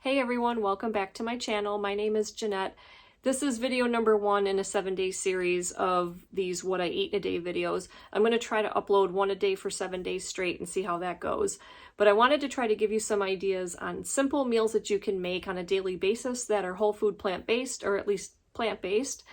Hey everyone, welcome back to my channel. My name is Jeanette. This is video number 1 in a 7-day series of these What I Eat in a Day videos. I'm going to try to upload one a day for 7 days straight and see how that goes. But I wanted to try to give you some ideas on simple meals that you can make on a daily basis that are whole food plant-based, or at least plant-based,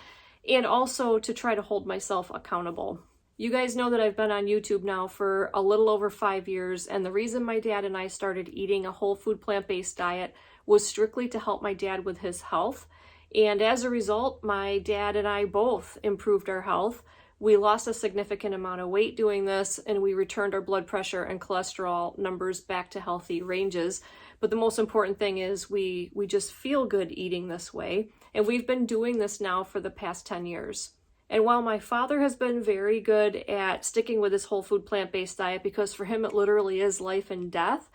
and also to try to hold myself accountable. You guys know that I've been on YouTube now for a little over 5 years, and the reason my dad and I started eating a whole food plant-based diet was strictly to help my dad with his health. And as a result, my dad and I both improved our health. We lost a significant amount of weight doing this, and we returned our blood pressure and cholesterol numbers back to healthy ranges. But the most important thing is we just feel good eating this way. And we've been doing this now for the past 10 years. And while my father has been very good at sticking with his whole food plant-based diet, because for him it literally is life and death,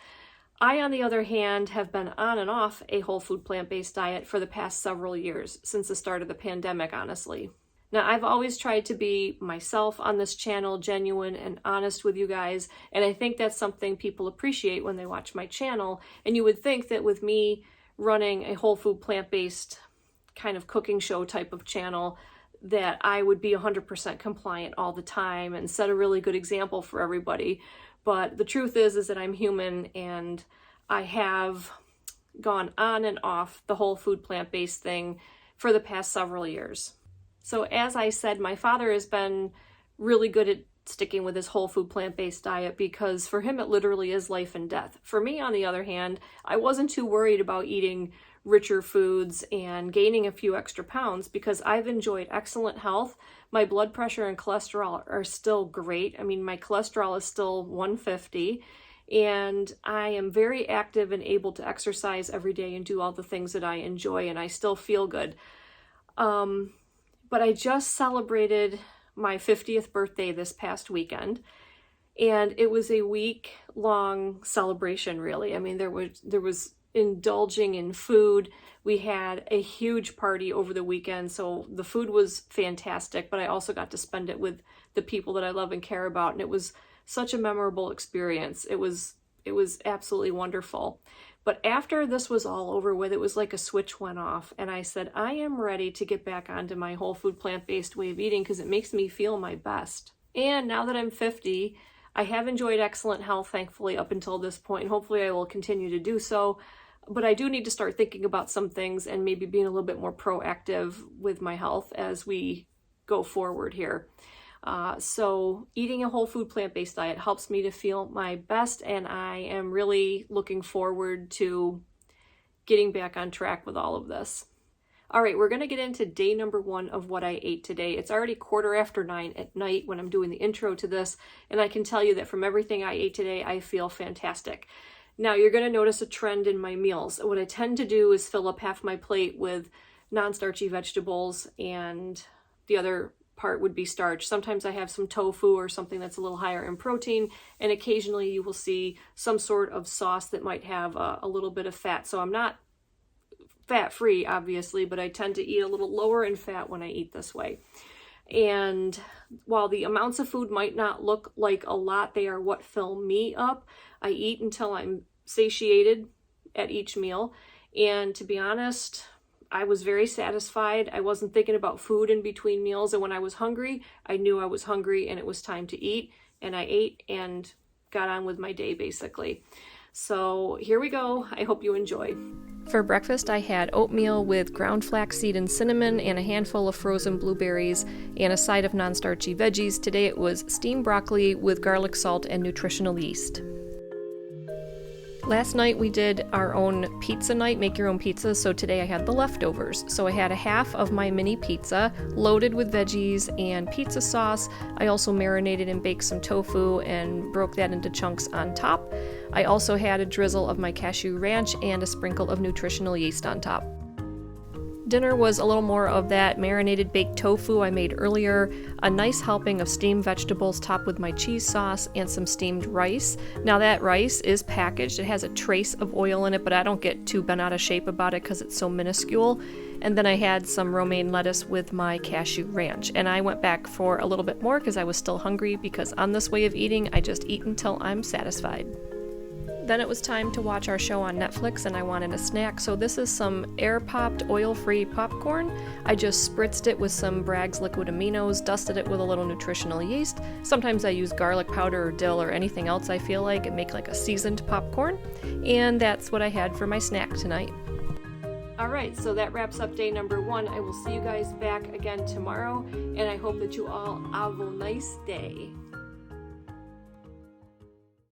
I, on the other hand, have been on and off a whole food plant-based diet for the past several years, since the start of the pandemic, honestly. Now, I've always tried to be myself on this channel, genuine and honest with you guys, and I think that's something people appreciate when they watch my channel. And you would think that with me running a whole food plant-based kind of cooking show type of channel, that I would be 100% compliant all the time and set a really good example for everybody. But the truth is that I'm human, and I have gone on and off the whole food plant-based thing for the past several years. So as I said, my father has been really good at sticking with his whole food plant-based diet because for him it literally is life and death. For me, on the other hand, I wasn't too worried about eating richer foods and gaining a few extra pounds because I've enjoyed excellent health. My blood pressure and cholesterol are still great. I mean, my cholesterol is still 150, and I am very active and able to exercise every day and do all the things that I enjoy, and I still feel good. But I just celebrated my 50th birthday this past weekend, and it was a week-long celebration, really. I mean, there was indulging in food. We had a huge party over the weekend, so the food was fantastic, but I also got to spend it with the people that I love and care about, and it was such a memorable experience. It was absolutely wonderful. But after this was all over with, it was like a switch went off, and I said, I am ready to get back onto my whole food plant-based way of eating because it makes me feel my best. And now that I'm 50, I have enjoyed excellent health, thankfully, up until this point, and hopefully I will continue to do so. But I do need to start thinking about some things and maybe being a little bit more proactive with my health as we go forward here. So eating a whole food plant-based diet helps me to feel my best, and I am really looking forward to getting back on track with all of this. All right, we're going to get into day number 1 of what I ate today. It's already 9:15 at night when I'm doing the intro to this, and I can tell you that from everything I ate today, I feel fantastic. Now, you're going to notice a trend in my meals. What I tend to do is fill up half my plate with non-starchy vegetables, and the other part would be starch. Sometimes I have some tofu or something that's a little higher in protein, and occasionally you will see some sort of sauce that might have a little bit of fat. So I'm not fat-free, obviously, but I tend to eat a little lower in fat when I eat this way. And while the amounts of food might not look like a lot, they are what fill me up. I eat until I'm satiated at each meal. And to be honest, I was very satisfied. I wasn't thinking about food in between meals. And when I was hungry, I knew I was hungry and it was time to eat. And I ate and got on with my day, basically. So here we go. I hope you enjoy. For breakfast, I had oatmeal with ground flaxseed and cinnamon and a handful of frozen blueberries and a side of non-starchy veggies. Today it was steamed broccoli with garlic salt and nutritional yeast. Last night we did our own pizza night, make your own pizza, so today I had the leftovers. So I had a half of my mini pizza loaded with veggies and pizza sauce. I also marinated and baked some tofu and broke that into chunks on top. I also had a drizzle of my cashew ranch and a sprinkle of nutritional yeast on top. Dinner was a little more of that marinated baked tofu I made earlier, a nice helping of steamed vegetables topped with my cheese sauce, and some steamed rice. Now that rice is packaged. It has a trace of oil in it, but I don't get too bent out of shape about it because it's so minuscule. And then I had some romaine lettuce with my cashew ranch. And I went back for a little bit more because I was still hungry, because on this way of eating, I just eat until I'm satisfied. Then it was time to watch our show on Netflix and I wanted a snack, so this is some air-popped, oil-free popcorn. I just spritzed it with some Bragg's liquid aminos, dusted it with a little nutritional yeast. Sometimes I use garlic powder or dill or anything else I feel like and make like a seasoned popcorn. And that's what I had for my snack tonight. Alright, so that wraps up day number 1. I will see you guys back again tomorrow, and I hope that you all have a nice day.